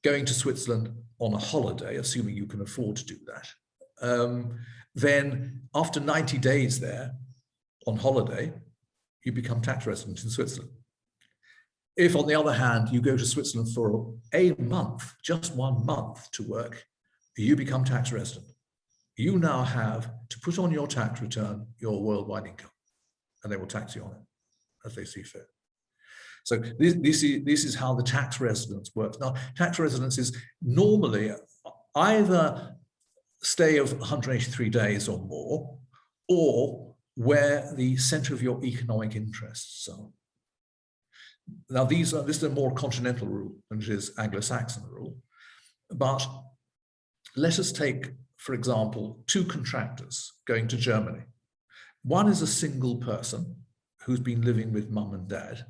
going to Switzerland on a holiday, assuming you can afford to do that, then after 90 days there on holiday, you become tax resident in Switzerland. If, on the other hand, you go to Switzerland for a month, just 1 month to work, you become tax resident. You now have to put on your tax return your worldwide income, and they will tax you on it as they see fit. So this is how the tax residence works. Now, tax residence is normally either stay of 183 days or more, or where the center of your economic interests are. Now, this is a more continental rule than it is Anglo-Saxon rule. But let us take, for example, two contractors going to Germany. One is a single person who's been living with mum and dad,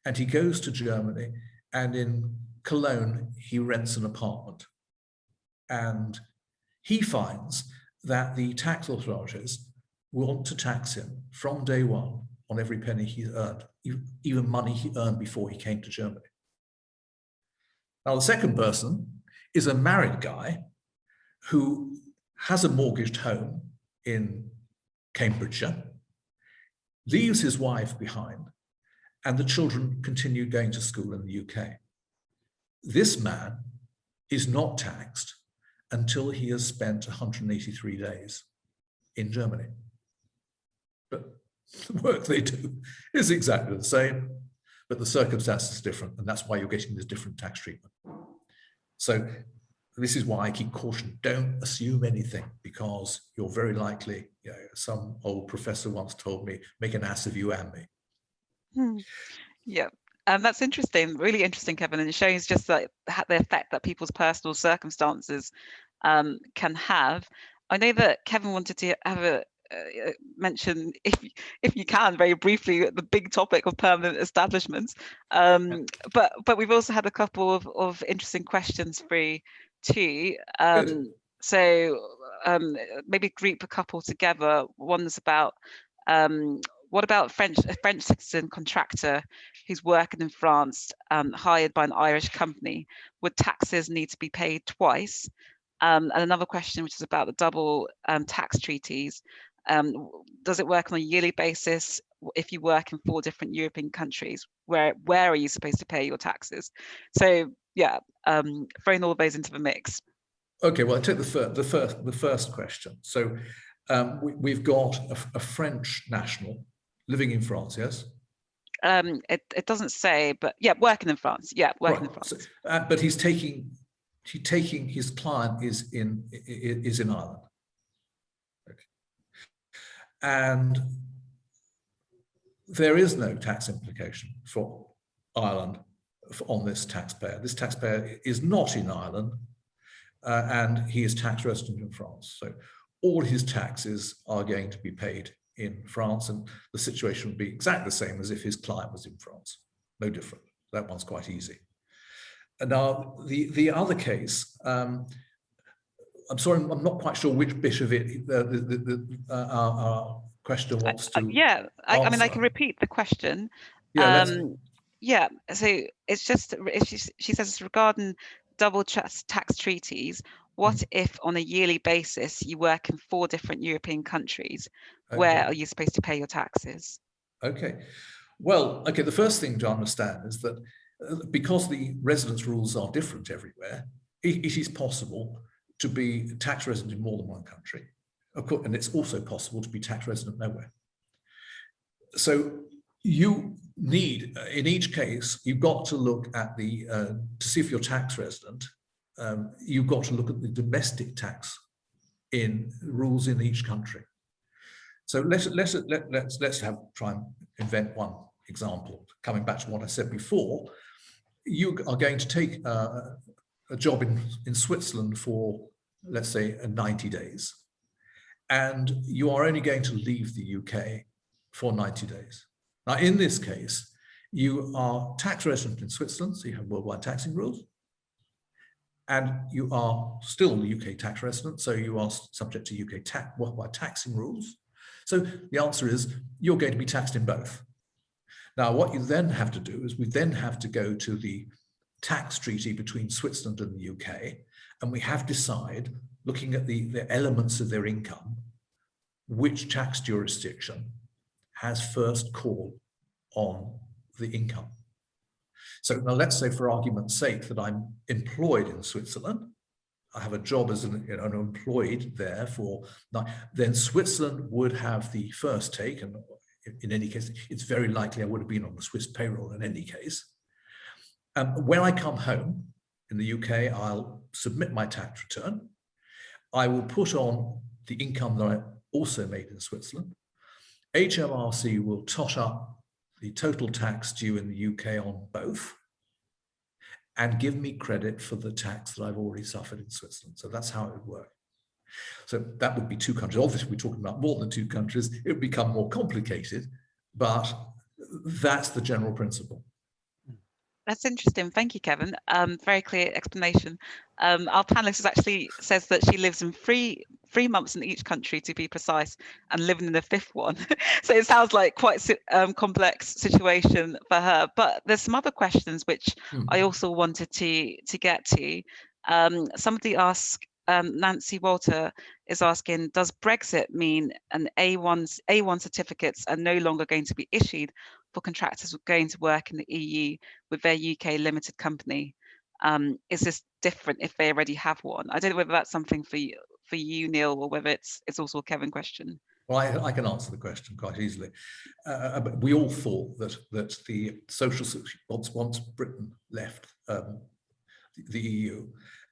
and he goes to Germany, and in Cologne, he rents an apartment. And he finds that the tax authorities want to tax him from day one on every penny he's earned, even money he earned before he came to Germany. Now, the second person is a married guy who has a mortgaged home in Cambridgeshire, leaves his wife behind, and the children continue going to school in the UK. This man is not taxed until he has spent 183 days in Germany. But the work they do is exactly the same, but the circumstances are different, and that's why you're getting this different tax treatment. So this is why I keep cautioning, don't assume anything, because you're very likely, some old professor once told me, make an ass of you and me. Yeah, and that's interesting, really interesting, Kevin, and it shows just like the effect that people's personal circumstances can have. I know that Kevin wanted to have mention, if you can, very briefly, the big topic of permanent establishments. But we've also had a couple of interesting questions through too. So maybe group a couple together. One's about what about a French citizen contractor who's working in France, hired by an Irish company? Would taxes need to be paid twice? And another question, which is about the double tax treaties. Does it work on a yearly basis if you work in 4 different European countries? Where are you supposed to pay your taxes? So yeah, throwing all of those into the mix. Okay, well, I take the first question. So we've got a French national living in France, yes? It doesn't say, but yeah, working in France. Yeah, working in France. So, but he's taking his client is in Ireland. Okay. And there is no tax implication for Ireland on this taxpayer. This taxpayer is not in Ireland, and he is tax resident in France. So all his taxes are going to be paid in France, and the situation would be exactly the same as if his client was in France. No different. That one's quite easy. And now the other case, I'm sorry, I'm not quite sure which bit of it our question wants to yeah, I mean, I can repeat the question. Yeah, so it's just, she says it's regarding double tax treaties. What if on a yearly basis you work in 4 different European countries? Okay. Where are you supposed to pay your taxes? Okay, well, okay, the first thing to understand is that because the residence rules are different everywhere, it is possible to be tax resident in more than one country. Of course, and it's also possible to be tax resident nowhere. So you need, in each case, you've got to look at to see if you're tax resident, you've got to look at the domestic tax in rules in each country. So let's try and invent one example. Coming back to what I said before, you are going to take a job in Switzerland for, let's say, 90 days, and you are only going to leave the UK for 90 days. Now, in this case, you are tax resident in Switzerland, so you have worldwide taxing rules, and you are still the UK tax resident, so you are subject to UK worldwide taxing rules. So the answer is you're going to be taxed in both. Now, what you then have to do is we then have to go to the tax treaty between Switzerland and the UK, and we have to decide, looking at the elements of their income, which tax jurisdiction has first call on the income. So now let's say, for argument's sake, that I'm employed in Switzerland. I have a job as an employed there then Switzerland would have the first take, and in any case, it's very likely I would have been on the Swiss payroll in any case. When I come home in the UK, I'll submit my tax return. I will put on the income that I also made in Switzerland. HMRC will tot up the total tax due in the UK on both and give me credit for the tax that I've already suffered in Switzerland. So that's how it would work. So that would be 2 countries. Obviously, we're talking about more than 2 countries. It would become more complicated, but that's the general principle. That's interesting. Thank you, Kevin. Very clear explanation. Our panelist actually says that she lives in three months in each country, to be precise, and living in the 5th one. So it sounds like quite a complex situation for her. But there's some other questions which I also wanted to get to. Somebody asked, Nancy Walter is asking, does Brexit mean an A1 certificates are no longer going to be issued for contractors going to work in the EU with their UK limited company? Is this different if they already have one? I don't know whether that's something for you, Neil, or whether it's also a Kevin question. Well, I can answer the question quite easily. We all thought that the social, once Britain left the EU,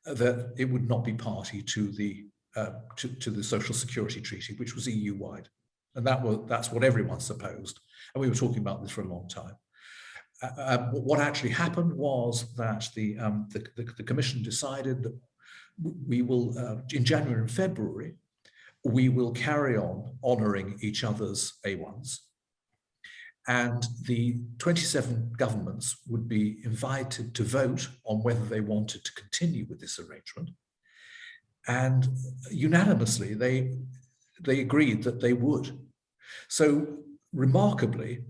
that it would not be party to the Social Security Treaty, which was EU-wide, and that's what everyone supposed. And we were talking about this for a long time. What actually happened was that the Commission decided that we will, in January and February, we will carry on honouring each other's A1s, and the 27 governments would be invited to vote on whether they wanted to continue with this arrangement. And unanimously, they agreed that they would. So remarkably,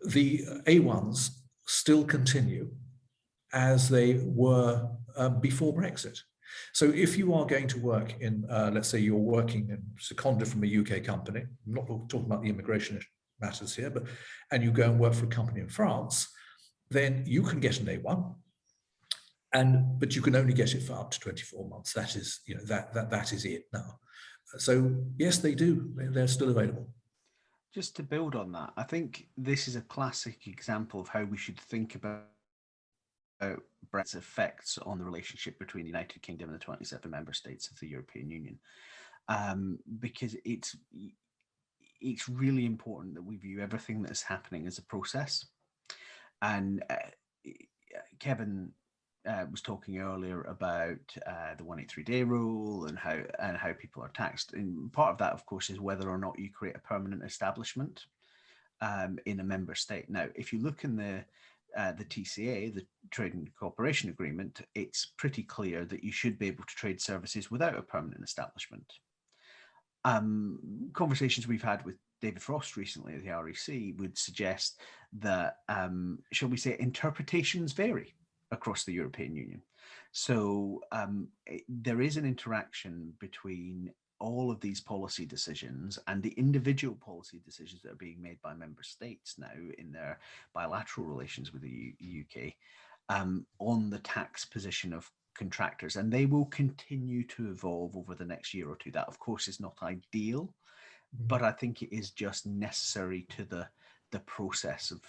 the A1s still continue as they were before Brexit. So if you are going to work in, let's say you're working in seconded from a UK company, I'm not talking about the immigration matters here, and you go and work for a company in France, then you can get an A1, but you can only get it for up to 24 months. That is, that is it now. So yes, they do. They're still available. Just to build on that, I think this is a classic example of how we should think about Brexit's effects on the relationship between the United Kingdom and the 27 member states of the European Union, because it's really important that we view everything that is happening as a process. And Kevin was talking earlier about the 183-day rule and how people are taxed. And part of that, of course, is whether or not you create a permanent establishment in a member state. Now, if you look in the TCA, the Trade and Cooperation Agreement, it's pretty clear that you should be able to trade services without a permanent establishment. Conversations we've had with David Frost recently at the REC would suggest that, shall we say, interpretations vary across the European Union. So there is an interaction between all of these policy decisions and the individual policy decisions that are being made by member states now in their bilateral relations with the UK on the tax position of contractors, and they will continue to evolve over the next year or two. That, of course, is not ideal, but I think it is just necessary to the process of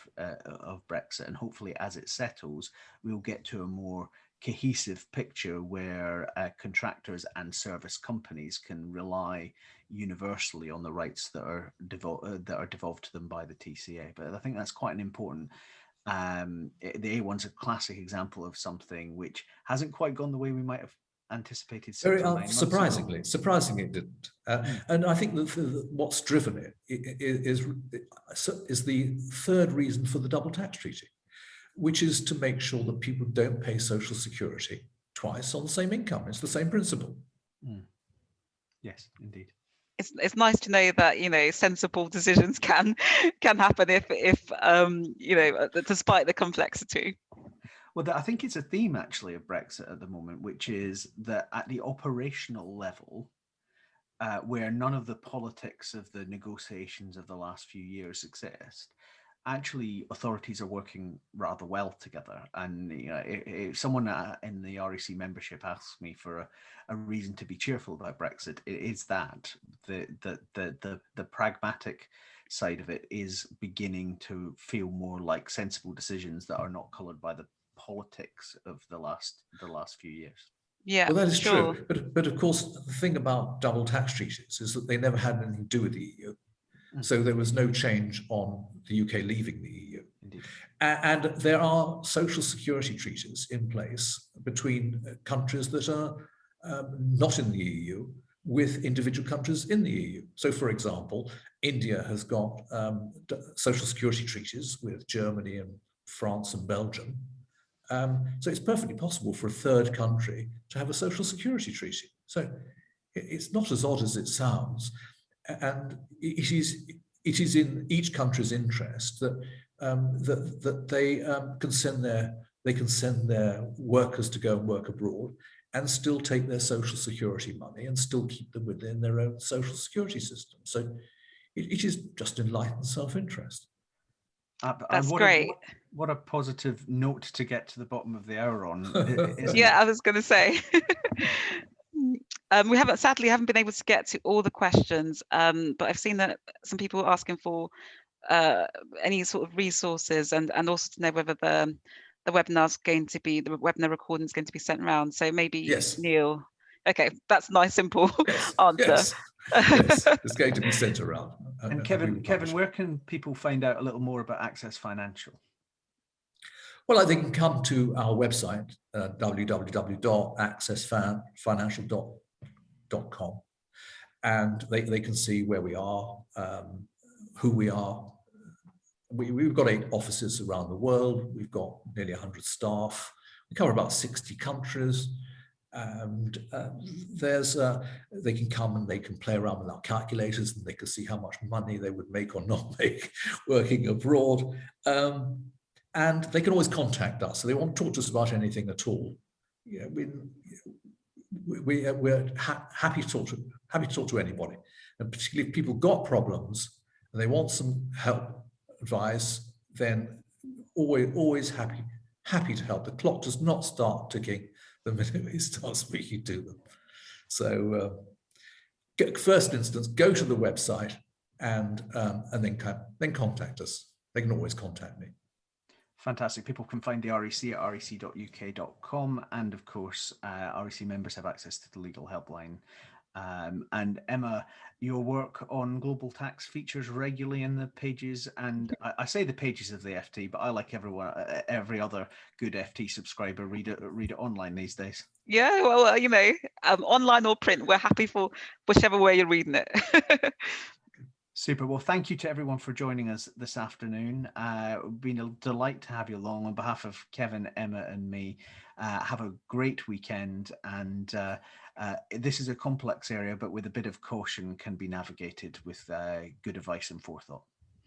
Brexit, and hopefully as it settles, we'll get to a more cohesive picture where contractors and service companies can rely universally on the rights that are devolved to them by the TCA. But I think that's quite an important. The A1's a classic example of something which hasn't quite gone the way we might have anticipated. Very surprisingly it didn't, and I think that what's driven it is the third reason for the double tax treaty, which is to make sure that people don't pay social security twice on the same income. It's the same principle. Yes, indeed. It's nice to know that sensible decisions can happen if despite the complexity. Well, I think it's a theme actually of Brexit at the moment, which is that at the operational level, where none of the politics of the negotiations of the last few years exist, actually authorities are working rather well together. And if someone in the REC membership asks me for a reason to be cheerful about Brexit, it is that the pragmatic side of it is beginning to feel more like sensible decisions that are not coloured by the politics of the last few years. Yeah, well, that is sure. true. But of course, the thing about double tax treaties is that they never had anything to do with the EU. So there was no change on the UK leaving the EU. Indeed. And there are social security treaties in place between countries that are not in the EU with individual countries in the EU. So, for example, India has got social security treaties with Germany and France and Belgium. So it's perfectly possible for a third country to have a social security treaty. So it's not as odd as it sounds. And it is in each country's interest that they can send their workers to go and work abroad and still take their social security money and still keep them within their own social security system. So it is just enlightened self-interest. That's great. What a positive note to get to the bottom of the hour on. Yeah, I was going to say. We sadly haven't been able to get to all the questions, but I've seen that some people are asking for any sort of resources and also to know whether the webinar recording is going to be sent around. So maybe yes. Neil. Okay, that's a nice, simple answer. Yes. Yes, it's going to be sent around. And Kevin, where can people find out a little more about Access Financial? Well, they can come to our website, www.accessfinancial.com, and they can see where we are, who we are. We've got 8 offices around the world. We've got nearly 100 staff. We cover about 60 countries. And they can come and they can play around with our calculators, and they can see how much money they would make or not make working abroad. And they can always contact us. So they want to talk to us about anything at all. You know, we're happy to talk to anybody, and particularly if people got problems and they want some help, advice, then always happy to help. The clock does not start ticking the minute we start speaking to them. So first instance, go to the website and then contact us. They can always contact me. Fantastic. People can find the REC at rec.uk.com, and of course, REC members have access to the legal helpline. And Emma, your work on global tax features regularly in the pages, and I say the pages of the FT, but I, like every other good FT subscriber, read it online these days. Yeah, well, you know, online or print, we're happy for whichever way you're reading it. Super. Well, thank you to everyone for joining us this afternoon. It's been a delight to have you along. On behalf of Kevin, Emma, and me, have a great weekend. And this is a complex area, but with a bit of caution can be navigated with good advice and forethought.